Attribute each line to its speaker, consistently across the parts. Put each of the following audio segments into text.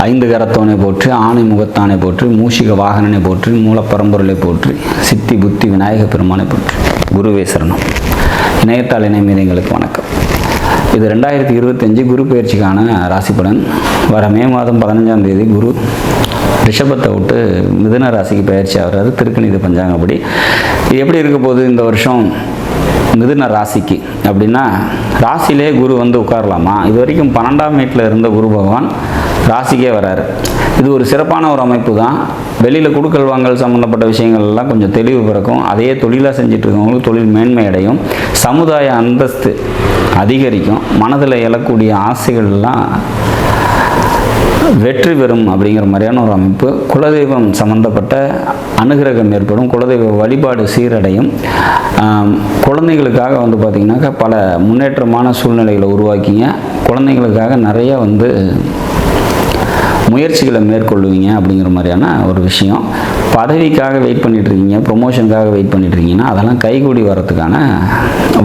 Speaker 1: ஐந்து கரத்தவனை போற்றி, ஆணை முகத்தானை போற்றி, மூஷிக வாகனனை போற்றி, மூலப்பரம்பொருளை போற்றி, சித்தி புத்தி விநாயக பெருமானை போற்றி. குருவே சரணம். இணையத்தாள் இணைமீதங்களுக்கு வணக்கம். இது 2025 குரு பயிற்சிக்கான ராசி பலன். வர மே மாதம் 15ஆம் தேதி குரு ரிஷபத்தை விட்டு மிதுன ராசிக்கு பயிற்சி ஆகிறாரு. திருக்கணித பஞ்சாங்கப்படி இது எப்படி இருக்க போகுது இந்த வருஷம் மிதுன ராசிக்கு அப்படின்னா, ராசியிலே குரு வந்து உட்காரலாமா? இது வரைக்கும் 12ஆம் வீட்டில் இருந்த குரு பகவான் ராசிக்கே வராரு. இது ஒரு சிறப்பான ஒரு அமைப்பு தான். வெளியில் கொடுக்கல் வாங்கல் சம்மந்தப்பட்ட விஷயங்கள் எல்லாம் கொஞ்சம் தெளிவு பிறக்கும். அதையே தொழிலாக செஞ்சுட்டு இருக்கவங்களுக்கு தொழில் மேன்மை அடையும், சமுதாய அந்தஸ்து அதிகரிக்கும், மனதில் எழக்கூடிய ஆசைகள்லாம் வெற்றி பெறும் அப்படிங்கிற மாதிரியான ஒரு அமைப்பு. குலதெய்வம் சம்மந்தப்பட்ட அனுகிரகம் ஏற்படும், குலதெய்வ வழிபாடு சீரடையும். குழந்தைகளுக்காக வந்து பார்த்திங்கனாக்கா பல முன்னேற்றமான சூழ்நிலைகளை உருவாக்கிங்க. குழந்தைங்களுக்காக நிறைய வந்து முயற்சிகளை மேற்கொள்ளுவீங்க அப்படிங்கிற மாதிரியான ஒரு விஷயம். பதவிக்காக வெயிட் பண்ணிகிட்ருக்கீங்க, ப்ரொமோஷனுக்காக வெயிட் பண்ணிகிட்ருக்கீங்கன்னா அதெல்லாம் கைகூடி வரத்துக்கான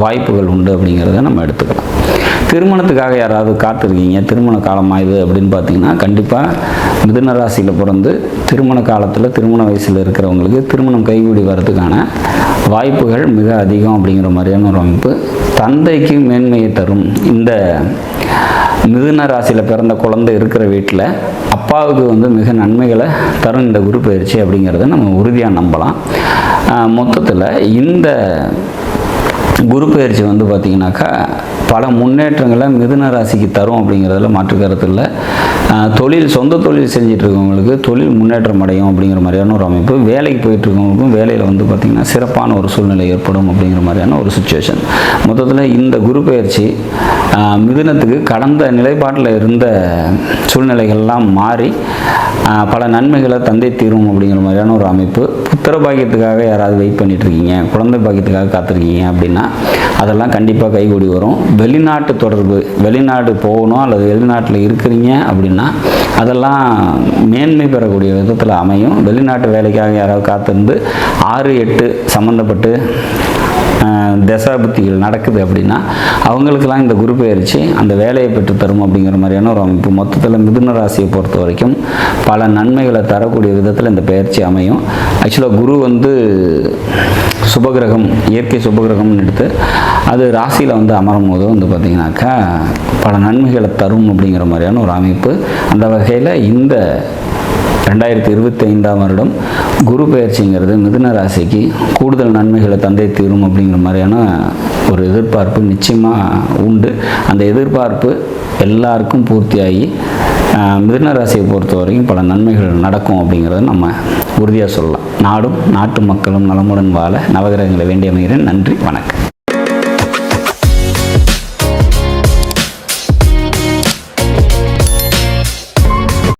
Speaker 1: வாய்ப்புகள் உண்டு அப்படிங்கிறத நம்ம எடுத்துக்கலாம். திருமணத்துக்காக யாராவது காத்திருக்கீங்க, திருமண காலமாக இது அப்படின்னு பார்த்தீங்கன்னா, கண்டிப்பாக மிதுன ராசியில் பிறந்து திருமண காலத்தில் திருமண வயசில் இருக்கிறவங்களுக்கு திருமணம் கைகூடி வரதுக்கான வாய்ப்புகள் மிக அதிகம் அப்படிங்கிற மாதிரியான ஒரு அமைப்பு. தந்தைக்கு மேன்மையை தரும். இந்த மிதுன ராசியில் பிறந்த குழந்தை இருக்கிற வீட்டில் அப்பாவுக்கு வந்து மிக நன்மைகளை தரும் இந்த குரு பயிற்சி அப்படிங்கிறத நம்ம உறுதியாக நம்பலாம். மொத்தத்தில் இந்த குரு பயிற்சி வந்து பார்த்திங்கனாக்கா பல முன்னேற்றங்களை மிதுன ராசிக்கு தரும் அப்படிங்கிறதுல மாற்று கருத்து இல்லை. தொழில், சொந்த தொழில் செஞ்சுட்டு இருக்கவங்களுக்கு தொழில் முன்னேற்றம் அடையும் அப்படிங்கிற மாதிரியான ஒரு அமைப்பு. வேலைக்கு போயிட்டுருக்கவங்களுக்கும் வேலையில் வந்து பார்த்திங்கன்னா சிறப்பான ஒரு சூழ்நிலை ஏற்படும் அப்படிங்கிற மாதிரியான ஒரு சுச்சுவேஷன். மொத்தத்தில் இந்த குரு பயிற்சி மிதுனத்துக்கு கடந்த நிலைப்பாட்டில் இருந்த சூழ்நிலைகள்லாம் மாறி பல நன்மைகளை தந்தை தீரும் அப்படிங்கிற மாதிரியான ஒரு அமைப்பு. புத்திர பாக்கியத்துக்காக யாராவது வெயிட் பண்ணிகிட்ருக்கீங்க, குழந்தை பாக்கியத்துக்காக காத்திருக்கீங்க அப்படின்னா அதெல்லாம் கண்டிப்பாக கைகூடி வரும். வெளிநாட்டு தொடர்பு, வெளிநாடு போகணும் அல்லது வெளிநாட்டில் இருக்கிறீங்க அப்படின்னா அதெல்லாம் மேன்மை பெறக்கூடிய விதத்தில் அமையும். வெளிநாட்டு வேலைக்காக யாராவது காத்திருந்து 6-8 சம்மந்தப்பட்டு தசாபுத்திகள் நடக்குது அப்படின்னா அவங்களுக்கெல்லாம் இந்த குரு பயிற்சி அந்த வேலையை பெற்று தரும் அப்படிங்கிற மாதிரியான ஒரு அமைப்பு. மொத்தத்தில் மிதுன ராசியை பொறுத்த வரைக்கும் பல நன்மைகளை தரக்கூடிய விதத்தில் இந்த பயிற்சி அமையும். ஆக்சுவலாக குரு வந்து சுபகிரகம், இயற்கை சுபகிரகம்னு எடுத்து அது ராசியில் வந்து அமரும் போது வந்து பார்த்திங்கனாக்கா பல நன்மைகளை தரும் அப்படிங்கிற மாதிரியான ஒரு அமைப்பு. அந்த வகையில் இந்த 2025ஆம் வருடம் குரு பயிற்சிங்கிறது மிதுன ராசிக்கு கூடுதல் நன்மைகளை தந்தை தீரும் அப்படிங்கிற மாதிரியான ஒரு எதிர்பார்ப்பு நிச்சயமாக உண்டு. அந்த எதிர்பார்ப்பு எல்லாருக்கும் பூர்த்தியாகி மிதுன ராசியை பொறுத்த வரைக்கும் பல நன்மைகள் நடக்கும் அப்படிங்கிறத நம்ம உறுதியாக சொல்லலாம். நாடும் நாட்டு மக்களும் நலமுடன் வாழ நவகிரகங்களை வேண்டி அமைகிறேன். நன்றி, வணக்கம்.